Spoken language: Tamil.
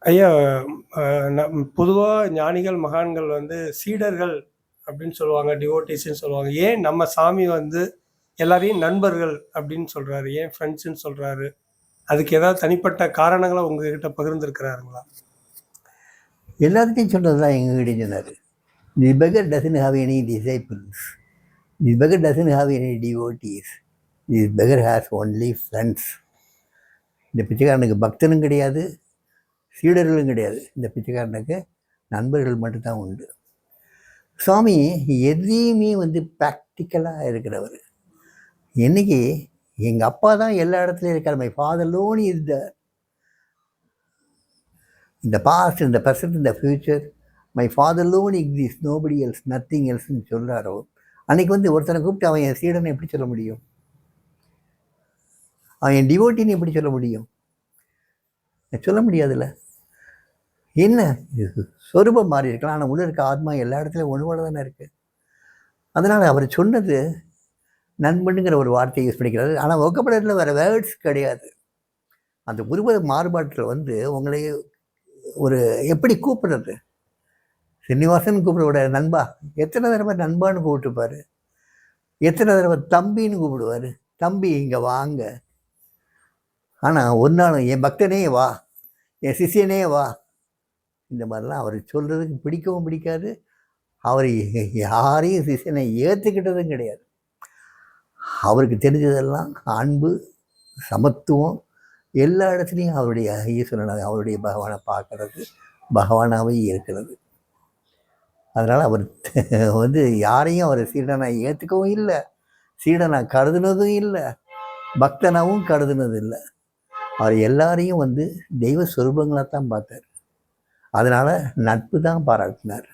ஐயா, பொதுவா ஞானிகள், மகான்கள் வந்து சீடர்கள் அப்படின்னு சொல்லுவாங்க. டிவோட்டீஸ்ன்னு சொல்லுவாங்க. ஏன் நம்ம சாமி வந்து எல்லாரையும் நண்பர்கள் அப்படின்னு சொல்றாரு? ஏன் ஃப்ரெண்ட்ஸ்ன்னு சொல்றாரு? அதுக்கு ஏதாவது தனிப்பட்ட காரணங்கள உங்ககிட்ட பகிர்ந்திருக்கிறாருங்களா? எல்லாத்தையும் சொன்னது தான் எங்ககிட்ட சொன்னார். The beggar doesn't have any disciples, the beggar doesn't have any devotees, the beggar has only friends. இந்த பிச்சைக்காரனுக்கு பக்தனும் கிடையாது, சீடர்களும் கிடையாது. இந்த பிச்சைக்காரனுக்கு நண்பர்கள் மட்டும்தான் உண்டு. சுவாமி எதையுமே ப்ராக்டிக்கலாக இருக்கிறவர். இன்னைக்கு எங்கள் அப்பா தான் எல்லா இடத்துலையும் இருக்கார். மை ஃபாதர் லோன் இஸ் இந்த பாஸ்ட், இந்த ப்ரெசன்ட், இந்த future. My father alone exist, nobody else, nothing எல்ஸ்ன்னு சொல்கிறாரோ. அன்றைக்கி ஒருத்தனை கூப்பிட்டு அவன் என் சீடனை எப்படி சொல்ல முடியும்? அவன் என் டிவோட்டின்னு எப்படி சொல்ல முடியும்? சொல்ல முடியாதுல்ல. என்ன சொரூபம் மாறி இருக்கலாம், ஆனால் உள்ள இருக்க ஆத்மா எல்லா இடத்துலையும் ஒன்று போல தானே இருக்குது. அதனால் அவர் சொன்னது நண்பனுங்கிற ஒரு வார்த்தையை யூஸ் பண்ணிக்கிறாரு. ஆனால் ஒக்கப்படத்தில் வேறு வேர்ட்ஸ் கிடையாது. அந்த உருவ மாறுபாட்டில் உங்களை ஒரு எப்படி கூப்பிடுறது? சீனிவாசன் கூப்பிட நண்பா, எத்தனை தடவை நண்பான்னு கூப்பிட்டுப்பாரு, எத்தனை தடவை தம்பின்னு கூப்பிடுவார். தம்பி இங்கே வாங்க. ஆனால் ஒரு நாள் என் பக்தனே வா, என் சிஷியனே வா, இந்த மாதிரிலாம் அவர் சொல்கிறதுக்கு பிடிக்கவும் பிடிக்காது. அவர் யாரையும் சிஷியனை ஏற்றுக்கிட்டதும் கிடையாது. அவருக்கு தெரிஞ்சதெல்லாம் அன்பு, சமத்துவம், எல்லா இடத்துலையும் அவருடைய ஈஸ்வரனை, அவருடைய பகவானை பார்க்கறது, பகவானாகவே இருக்கிறது. அதனால் அவர் யாரையும் அவர் சீடனை ஏற்றுக்கவும் இல்லை, சீடனை கருதுனதும் இல்லை, பக்தனாகவும் கருதுனது இல்லை. அவர் எல்லாரையும் தெய்வ சொரூபங்களாக தான் பார்த்தார். அதனால் நட்பு தான் பாராட்டினார்.